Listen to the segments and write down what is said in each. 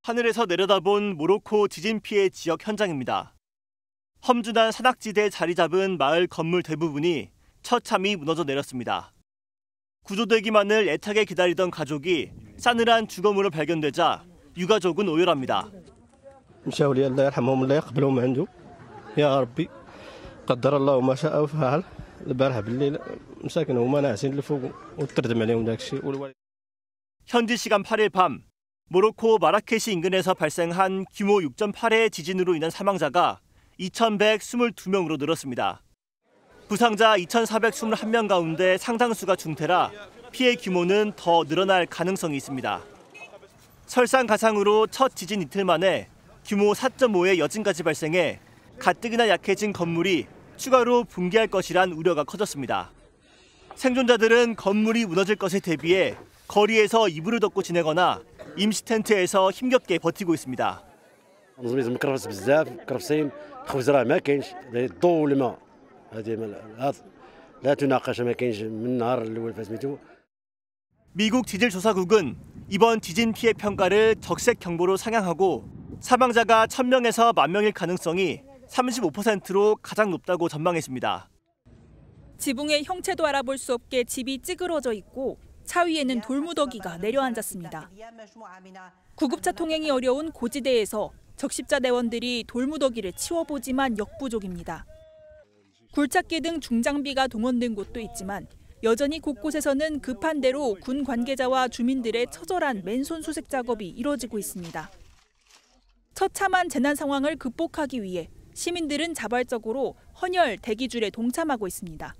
하늘에서 내려다본 모로코 지진 피해 지역 현장입니다. 험준한 산악지대에 자리 잡은 마을 건물 대부분이 처참히 무너져 내렸습니다. 구조되기만을 애타게 기다리던 가족이 싸늘한 주거물로 발견되자 유가족은 오열합니다. 현지 시간 8일 밤 모로코 마라케시 인근에서 발생한 규모 6.8의 지진으로 인한 사망자가 2,122명으로 늘었습니다. 부상자 2,421명 가운데 상당수가 중태라 피해 규모는 더 늘어날 가능성이 있습니다. 설상가상으로 첫 지진 이틀 만에 규모 4.5의 여진까지 발생해 가뜩이나 약해진 건물이 추가로 붕괴할 것이란 우려가 커졌습니다. 생존자들은 건물이 무너질 것에 대비해 거리에서 이불을 덮고 지내거나 임시 텐트에서 힘겹게 버티고 있습니다. 미국 지질조사국은 이번 지진 피해 평가를 적색 경보로 상향하고 사망자가 1,000명에서 10,000명일 가능성이 35%로 가장 높다고 전망했습니다. 지붕의 형체도 알아볼 수 없게 집이 찌그러져 있고 차 위에는 돌무더기가 내려앉았습니다. 구급차 통행이 어려운 고지대에서 적십자 대원들이 돌무더기를 치워보지만 역부족입니다. 굴착기 등 중장비가 동원된 곳도 있지만 여전히 곳곳에서는 급한 대로 군 관계자와 주민들의 처절한 맨손 수색 작업이 이뤄지고 있습니다. 처참한 재난 상황을 극복하기 위해 시민들은 자발적으로 헌혈 대기줄에 동참하고 있습니다.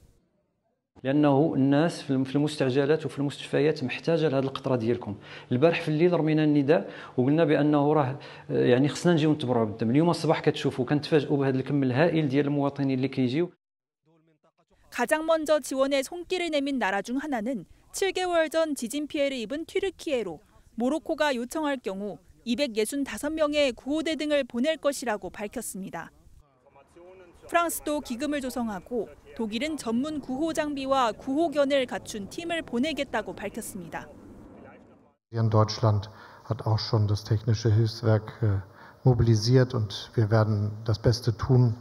لانه الناس في المستعجلات وفي المستشفيات محتاجه لهذه القطره ديالكم. البارح في الليل رمينا النداء وقلنا بانه راه يعني خصنا نجيو نتبرعوا بالدم. اليوم الصباح كتشوفوا كنتفاجئوا بهذا الكم الهائل ديال المواطنين اللي كيجيو. 가장 먼저 지원에 손길을 내민 나라 중 하나는 7개월 전 지진 피해를 입은 튀르키예로 모로코가 요청할 경우 265명의 구호대 등을 보낼 것이라고 밝혔습니다. 프랑스도 기금을 조성하고 독일은 전문 구호 장비와 구호견을 갖춘 팀을 보내겠다고 밝혔습니다. In Deutschland hat auch schon das technische Hilfswerk mobilisiert und wir werden das Beste tun,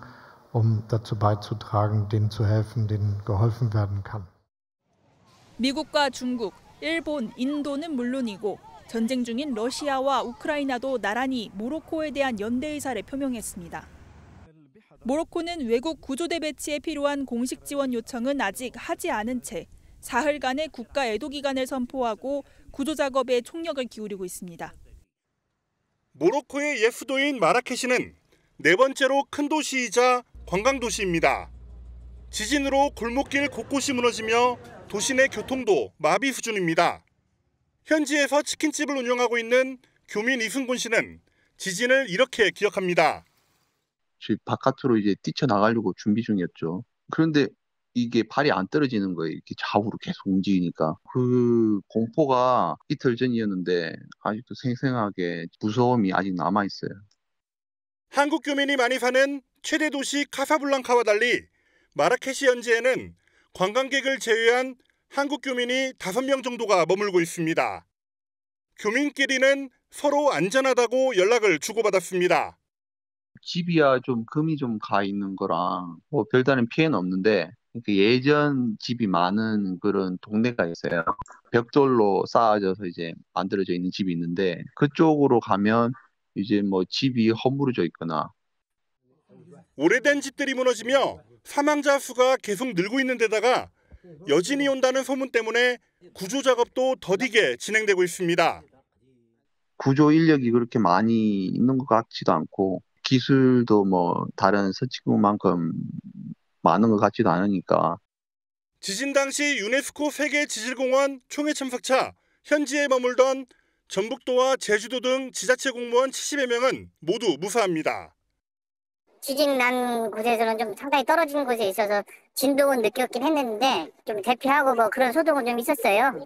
dazu beizutragen, denen zu helfen, denen geholfen werden kann. 미국과 중국, 일본, 인도는 물론이고 전쟁 중인 러시아와 우크라이나도 나란히 모로코에 대한 연대의사를 표명했습니다. 모로코는 외국 구조대 배치에 필요한 공식 지원 요청은 아직 하지 않은 채 사흘간의 국가 애도 기간을 선포하고 구조 작업에 총력을 기울이고 있습니다. 모로코의 옛 수도인 마라케시는 네 번째로 큰 도시이자 관광 도시입니다. 지진으로 골목길 곳곳이 무너지며 도시 내 교통도 마비 수준입니다. 현지에서 치킨집을 운영하고 있는 교민 이승곤 씨는 지진을 이렇게 기억합니다. 집 바깥으로 이제 뛰쳐나가려고 준비 중이었죠. 그런데 이게 발이 안 떨어지는 거예요. 이렇게 좌우로 계속 움직이니까. 그 공포가 이틀 전이었는데 아직도 생생하게 무서움이 아직 남아있어요. 한국 교민이 많이 사는 최대 도시 카사블랑카와 달리 마라케시 현지에는 관광객을 제외한 한국 교민이 5명 정도가 머물고 있습니다. 교민끼리는 서로 안전하다고 연락을 주고받았습니다. 집이야 좀 금이 좀 가 있는 거랑 뭐 별다른 피해는 없는데 예전 집이 많은 그런 동네가 있어요. 벽돌로 쌓아져서 이제 만들어져 있는 집이 있는데 그쪽으로 가면 이제 뭐 집이 허물어져 있거나. 오래된 집들이 무너지며 사망자 수가 계속 늘고 있는 데다가 여진이 온다는 소문 때문에 구조 작업도 더디게 진행되고 있습니다. 구조 인력이 그렇게 많이 있는 것 같지도 않고 기술도 뭐 다른 서치구만큼 많은 것 같지도 않으니까. 지진 당시 유네스코 세계지질공원 총회 참석차 현지에 머물던 전북도와 제주도 등 지자체 공무원 70여 명은 모두 무사합니다. 지진 난 곳에서는 좀 상당히 떨어진 곳에 있어서 진동은 느꼈긴 했는데 좀 대피하고 뭐 그런 소동은 좀 있었어요.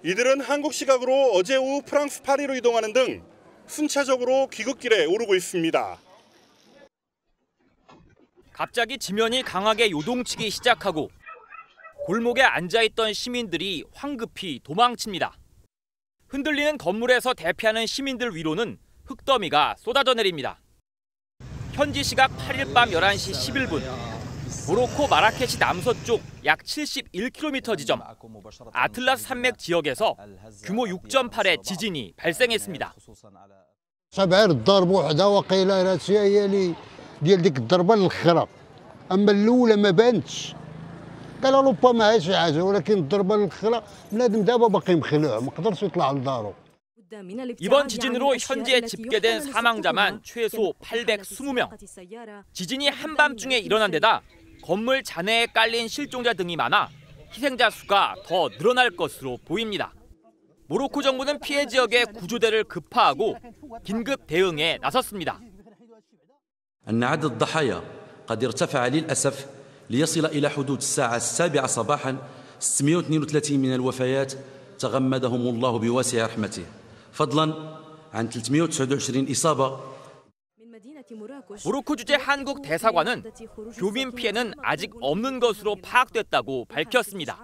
이들은 한국 시각으로 어제 오후 프랑스 파리로 이동하는 등 순차적으로 귀국길에 오르고 있습니다. 갑자기 지면이 강하게 요동치기 시작하고 골목에 앉아있던 시민들이 황급히 도망칩니다. 흔들리는 건물에서 대피하는 시민들 위로는 흙더미가 쏟아져 내립니다. 현지 시각 8일 밤 11시 11분. 모로코 마라케시 남서쪽 약 71km 지점 아틀라스 산맥 지역에서 규모 6.8의 지진이 발생했습니다. شبعر الضرب وحده وقيله راسها هي اللي ديال ديك الضربه الاخرى اما الاولى ما بانتش قال ربما شي حاجه ولكن الضربه الاخرى بنادم دابا باقي مخلوع ما قدرش يطلع لدارو. 이번 지진으로 현지에 집계된 사망자만 최소 820명. 지진이 한밤중에 일어난 데다 건물 잔해에 깔린 실종자 등이 많아 희생자 수가 더 늘어날 것으로 보입니다. 모로코 정부는 피해 지역에 구조대를 급파하고 긴급 대응에 나섰습니다. أن عدد الضحايا قد ارتفع للأسف ليصل إلى حدود الساعة 7 صباحا 632 من الوفيات تغمدهم الله بواسع رحمته فضلا عن 329 إصابة. 모로코 주재 한국 대사관은 교민 피해는 아직 없는 것으로 파악됐다고 밝혔습니다.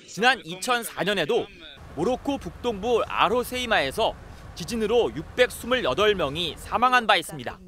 지난 2004년에도 모로코 북동부 아로세이마에서 지진으로 628명이 사망한 바 있습니다.